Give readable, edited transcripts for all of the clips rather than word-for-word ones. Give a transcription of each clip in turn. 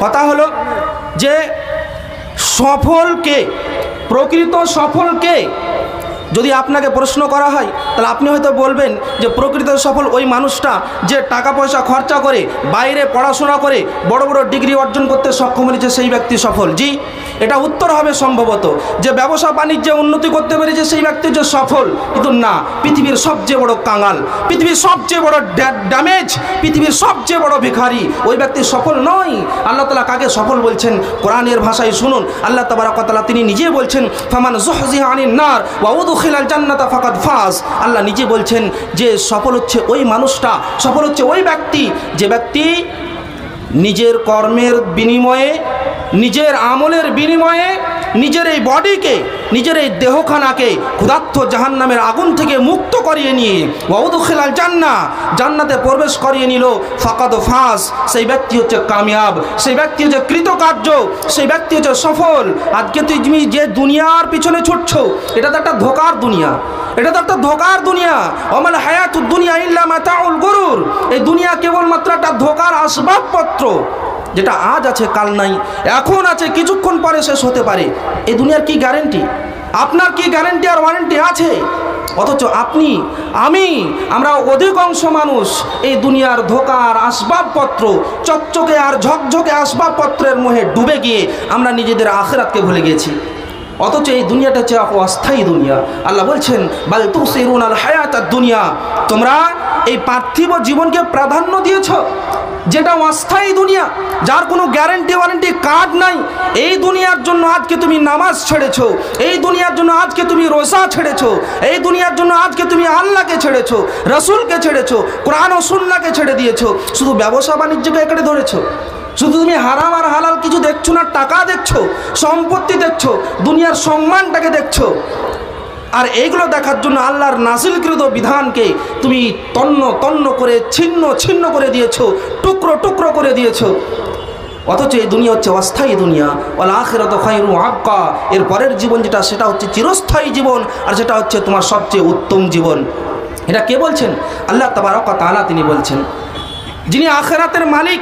কথা হলো যে সফলকে, প্রকৃত সফলকে যদি আপনাকে প্রশ্ন করা হয় তাহলে আপনি হয়তো বলবেন যে প্রকৃত সফল ওই মানুষটা যে টাকা পয়সা খরচা করে বাইরে পড়াশোনা করে বড় বড় ডিগ্রি অর্জন করতে সক্ষম হয়েছে সেই ব্যক্তি সফল। জি, এটা উত্তর হবে সম্ভবত যে ব্যবসা বাণিজ্যে উন্নতি করতে পেরেছে সেই ব্যক্তি যে সফল। কিন্তু না, পৃথিবীর সবচেয়ে বড় কাঙাল, পৃথিবীর সবচেয়ে বড় ড্যামেজ, পৃথিবীর সবচেয়ে বড় ভিখারি ওই ব্যক্তি সফল নয়। আল্লাহ তাআলা কাকে সফল বলছেন? কোরআনের ভাষায় শুনুন, আল্লাহ তাবারাক ওয়া তাআলা তিনি নিজে বলছেন ফামান যুহযিহা আনিন নার ওয়া উদখিলাল জান্নাতা ফাকাদ ফাজ। আল্লাহ নিজে বলছেন যে সফল হচ্ছে ওই মানুষটা, সফল হচ্ছে ওই ব্যক্তি যে ব্যক্তি নিজের কর্মের বিনিময়ে, নিজের আমলের বিনিময়ে নিজের এই বডিকে, নিজের এই দেহখানাকে ক্ষুধার্ত জাহান্নামের আগুন থেকে মুক্ত করিয়ে নিয়ে ওয়াউদখিলাল জান্নাহ, জান্নাতে প্রবেশ করিয়ে নিল, ফাকাদ ফাজ, সেই ব্যক্তি হচ্ছে কামিয়াব, সেই ব্যক্তি হচ্ছে কৃতকার্য, সেই ব্যক্তি হচ্ছে সফল। আজকে তুমি যে দুনিয়ার পিছনে ছুটছো এটা তো একটা ধোকার দুনিয়া, এটা তো একটা ধোকার দুনিয়া। ওমাল হায়াতুদ দুনিয়া ইল্লা মাতাউল গুরুর। এই দুনিয়া কেবলমাত্র একটা ধোকার আসবাবপত্র, যেটা আজ আছে কাল নাই, এখন আছে কিছুক্ষণ পরে শেষ হতে পারে। এই দুনিয়ার কি গ্যারেন্টি? আপনার কি গ্যারেন্টি আর ওয়ারেন্টি আছে? অথচ আপনি, আমরা অধিকাংশ মানুষ এই দুনিয়ার ধোকার আসবাবপত্র, চকচকে আর ঝকঝকে আসবাবপত্রের মোহে ডুবে গিয়ে আমরা নিজেদের আখিরাতকে ভুলে গেছি। অথচ এই দুনিয়াটা হচ্ছে অস্থায়ী দুনিয়া। আল্লাহ বলছেন বাল তুসিরুনাল হায়াতাদ দুনিয়া, তোমরা এই পার্থিব জীবনকে প্রাধান্য দিয়েছ, যেটা অস্থায়ী দুনিয়া, যার কোনো গ্যারেন্টি ওয়ারেন্টি কার্ড নাই। এই দুনিয়ার জন্য আজকে তুমি নামাজ ছেড়েছো, এই দুনিয়ার জন্য আজকে তুমি রোজা ছেড়েছো, এই দুনিয়ার জন্য আজকে তুমি আল্লাহকে ছেড়েছো, রসুলকে ছেড়েছো, কোরআন ও সুন্নাহকে ছেড়ে দিয়েছো, শুধু ব্যবসা বাণিজ্যকে এখানে ধরেছো। শুধু তুমি হারাম আর হালাল কিছু দেখছো না, টাকা দেখছো, সম্পত্তি দেখছো, দুনিয়ার সম্মানটাকে দেখছো। আর এইগুলো দেখার জন্য আল্লাহর নাজিলকৃত বিধানকে তুমি তন্ন তন্ন করে ছিন্ন ছিন্ন করে দিয়েছো, টুকরো টুকরো করে দিয়েছো। অথচ এই দুনিয়া হচ্ছে অস্থায়ী দুনিয়া। ওয়াল আখিরাতু খায়রুন ওয়া আবকা, এর পরের জীবন যেটা সেটা হচ্ছে চিরস্থায়ী জীবন, আর সেটা হচ্ছে তোমার সবচেয়ে উত্তম জীবন। এটা কে বলছেন? আল্লাহ তাবারক ওয়া তাআলা তিনি বলছেন, যিনি আখিরাতের মালিক,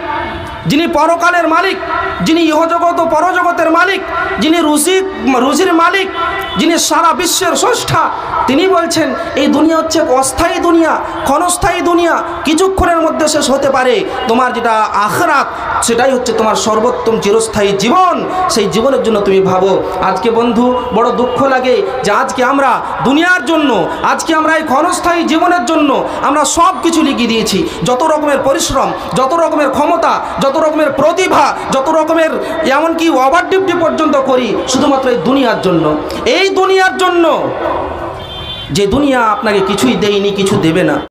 যিনি পরকালের মালিক, যিনি ইহজগৎ ও পরজগতের মালিক, যিনি রুজির মালিক, যিনি সারা বিশ্বের স্রষ্টা, তিনি বলছেন এই দুনিয়া হচ্ছে অস্থায়ী দুনিয়া, ক্ষণস্থায়ী দুনিয়া, কিছুক্ষণের মধ্যে শেষ হতে পারে। তোমার যেটা আখিরাত সেটাই হচ্ছে তোমার সর্বোত্তম চিরস্থায়ী জীবন। সেই জীবনের জন্য তুমি ভাবো। আজকে বন্ধু বড় দুঃখ লাগে যে আজকে আমরা দুনিয়ার জন্য, আজকে আমরা এই ক্ষণস্থায়ী জীবনের জন্য আমরা সব কিছু লিখিয়ে দিয়েছি, যত রকমের পরিশ্রম, যত রকমের ক্ষমতা, যত রকমের প্রতিভা, যত রকমের এমনকি ওভার ডিউটি পর্যন্ত করি শুধুমাত্র এই দুনিয়ার জন্য। এই দুনিয়ার জন্য, যে দুনিয়া আপনাকে কিছুই দেয়নি, কিছু দেবে না।